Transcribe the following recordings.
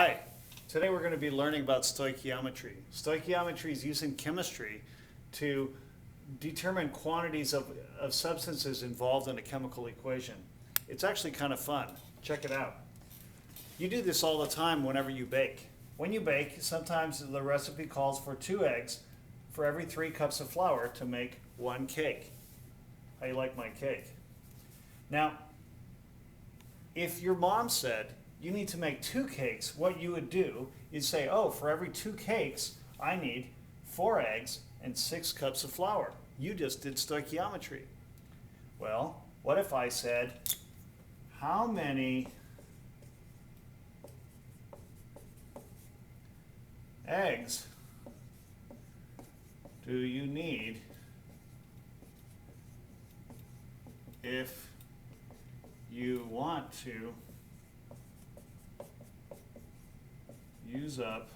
Hi, today we're going to be learning about stoichiometry. Stoichiometry is using chemistry to determine quantities of substances involved in a chemical equation. It's actually kind of fun. Check it out. You do this all the time whenever you bake. When you bake, sometimes the recipe calls for 2 eggs for every 3 cups of flour to make 1 cake. How you like my cake? Now, if your mom said you need to make 2 cakes, what you would do is say, oh, for every 2 cakes, I need 4 eggs and 6 cups of flour. You just did stoichiometry. Well, what if I said, how many eggs do you need if you want to use up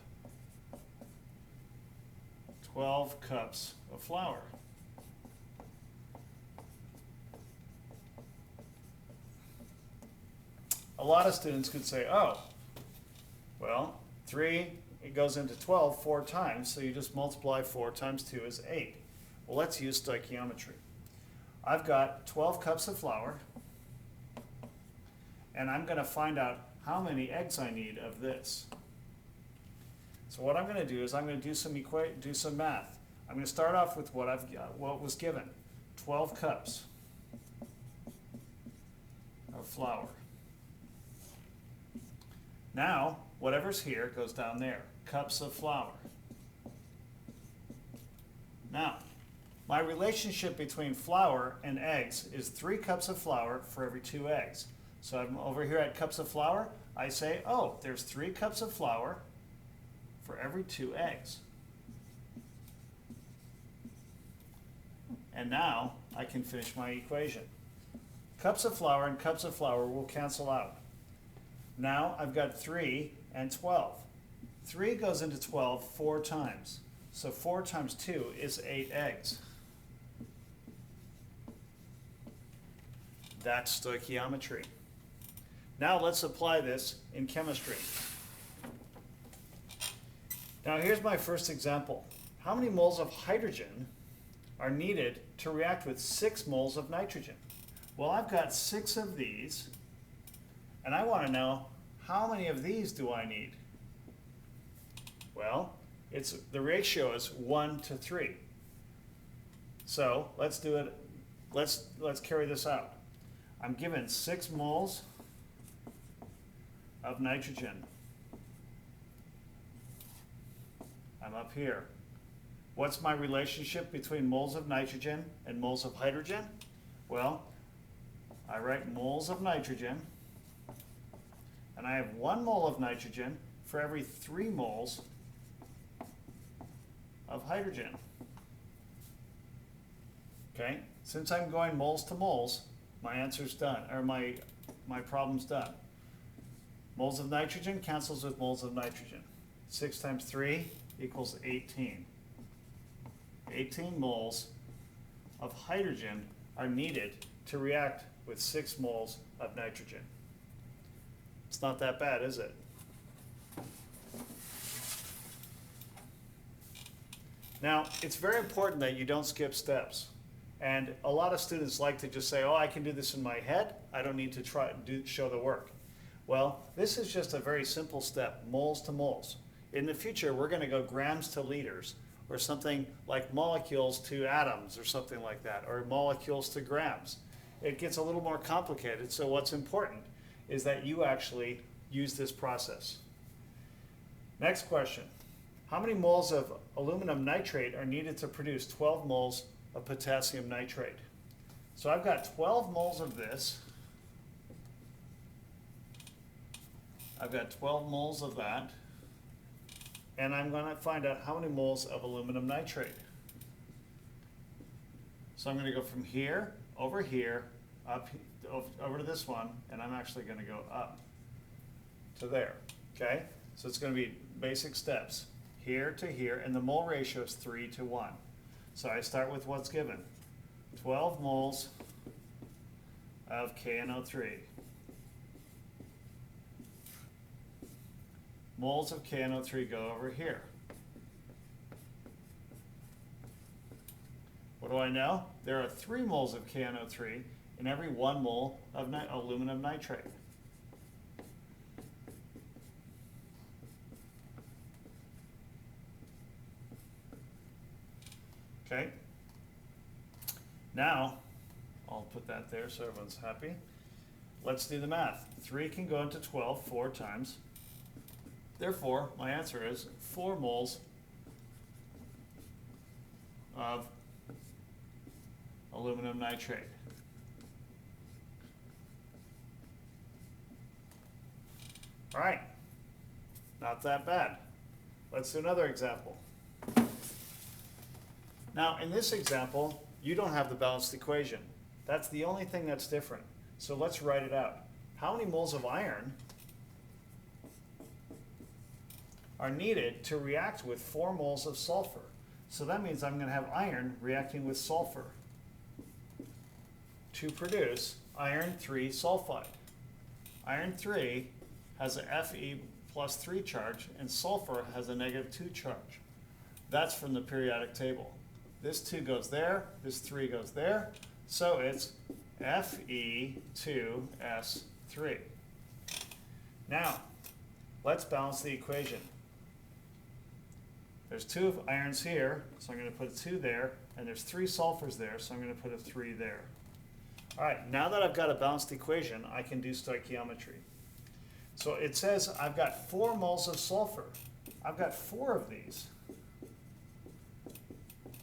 12 cups of flour? A lot of students could say, oh, well, 3, it goes into 12 4 times, so you just multiply 4 times 2 is 8. Well, let's use stoichiometry. I've got 12 cups of flour, and I'm going to find out how many eggs I need of this. So what I'm going to do is I'm going to do some math. I'm going to start off with what was given, 12 cups of flour. Now, whatever's here goes down there, cups of flour. Now, my relationship between flour and eggs is 3 cups of flour for every 2 eggs. So I'm over here at cups of flour. I say, oh, there's 3 cups of flour for every 2 eggs. And now I can finish my equation. Cups of flour and cups of flour will cancel out. Now I've got 3 and 12. 3 goes into 12 4 times. So 4 times 2 is 8 eggs. That's stoichiometry. Now let's apply this in chemistry. Now here's my first example. How many moles of hydrogen are needed to react with 6 moles of nitrogen? Well, I've got 6 of these, and I want to know how many of these do I need? Well, the ratio is 1 to 3. So let's do it. Let's carry this out. I'm given 6 moles of nitrogen. I'm up here. What's my relationship between moles of nitrogen and moles of hydrogen? Well, I write moles of nitrogen, and I have 1 mole of nitrogen for every 3 moles of hydrogen. Okay, since I'm going moles to moles, my answer's done, or my problem's done. Moles of nitrogen cancels with moles of nitrogen. 6 times 3 equals 18. 18 moles of hydrogen are needed to react with 6 moles of nitrogen. It's not that bad, is it? Now, it's very important that you don't skip steps. And a lot of students like to just say, oh, I can do this in my head. I don't need to show the work. Well, this is just a very simple step, moles to moles. In the future, we're going to go grams to liters, or something like molecules to atoms, or something like that, or molecules to grams. It gets a little more complicated, so what's important is that you actually use this process. Next question. How many moles of aluminum nitrate are needed to produce 12 moles of potassium nitrate? So I've got 12 moles of this. I've got 12 moles of that. And I'm going to find out how many moles of aluminum nitrate. So I'm going to go from here, up over to this one, and I'm actually going to go up to there. Okay? So it's going to be basic steps. Here to here, and the mole ratio is 3 to 1. So I start with what's given. 12 moles of KNO3. moles of KNO3 go over here. What do I know? There are 3 moles of KNO3 in every 1 mole of aluminum nitrate. Okay. Now, I'll put that there so everyone's happy. Let's do the math. 3 can go into 12 4 times. Therefore, my answer is 4 moles of aluminum nitrate. All right, not that bad. Let's do another example. Now, in this example, you don't have the balanced equation. That's the only thing that's different. So let's write it out. How many moles of iron are needed to react with 4 moles of sulfur? So that means I'm going to have iron reacting with sulfur to produce iron 3 sulfide. Iron 3 has a Fe plus 3 charge, and sulfur has a negative 2 charge. That's from the periodic table. This 2 goes there, this 3 goes there, so it's Fe2S3. Now, let's balance the equation. There's 2 irons here, so I'm going to put a 2 there, and there's 3 sulfurs there, so I'm going to put a 3 there. All right, now that I've got a balanced equation, I can do stoichiometry. So it says I've got 4 moles of sulfur. I've got 4 of these.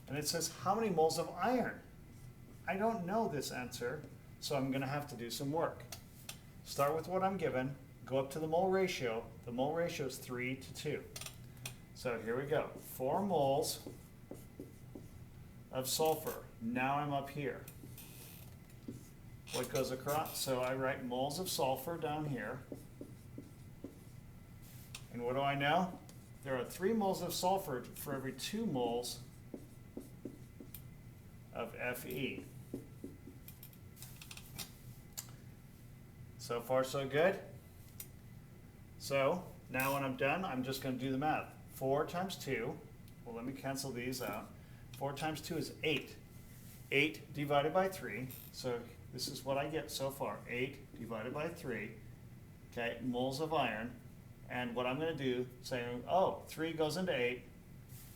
And it says how many moles of iron? I don't know this answer, so I'm going to have to do some work. Start with what I'm given, go up to the mole ratio. The mole ratio is 3 to 2. So here we go. 4 moles of sulfur. Now I'm up here. What goes across? So I write moles of sulfur down here. And what do I know? There are 3 moles of sulfur for every 2 moles of Fe. So far so good. So now when I'm done, I'm just going to do the math. 4 times 2, well, let me cancel these out. 4 times 2 is 8. 8 divided by 3, so this is what I get so far. 8 divided by 3, okay, moles of iron. And what I'm going to do, say, oh, 3 goes into 8,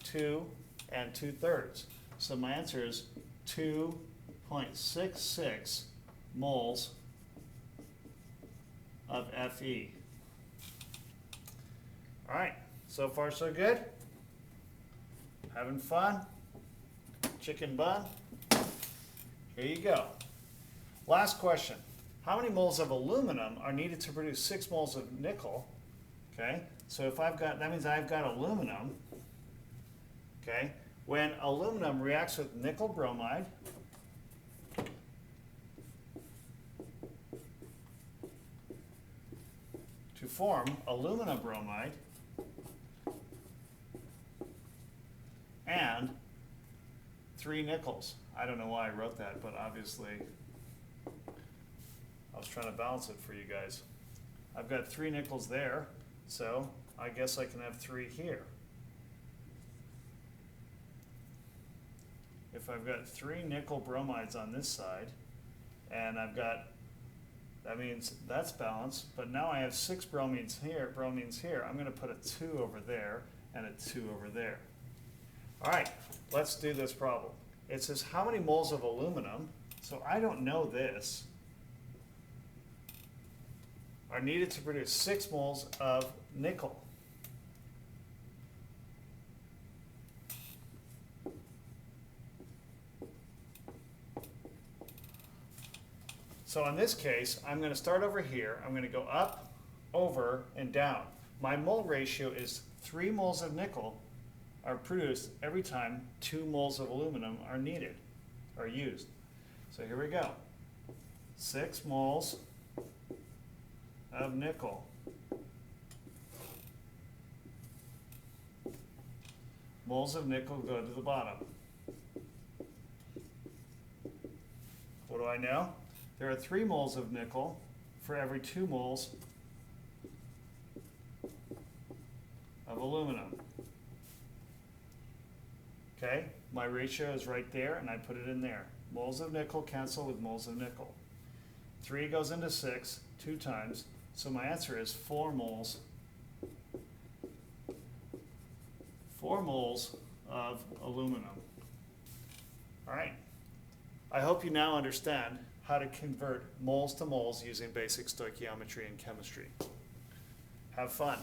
2 and 2/3. So my answer is 2.66 moles of Fe. All right, so far so good. Having fun? Chicken bun? Here you go. Last question. How many moles of aluminum are needed to produce 6 moles of nickel? Okay, so if I've got, that means I've got aluminum. Okay, when aluminum reacts with nickel bromide, to form aluminum bromide and 3 nickels. I don't know why I wrote that, but obviously I was trying to balance it for you guys. I've got 3 nickels there, so I guess I can have 3 here. If I've got 3 nickel bromides on this side, and I've got, that means that's balanced, but now I have 6 bromines here, I'm going to put a 2 over there and a 2 over there. All right, let's do this problem. It says how many moles of aluminum, so I don't know this, are needed to produce 6 moles of nickel. So in this case, I'm going to start over here. I'm going to go up, over, and down. My mole ratio is 3 moles of nickel are produced every time 2 moles of aluminum are needed, are used. So here we go. 6 moles of nickel. Moles of nickel go to the bottom. What do I know? There are 3 moles of nickel for every 2 moles of aluminum. Okay, my ratio is right there and I put it in there. Moles of nickel cancel with moles of nickel. 3 goes into 6 2 times, so my answer is 4 moles. 4 moles of aluminum. All right. I hope you now understand how to convert moles to moles using basic stoichiometry and chemistry. Have fun.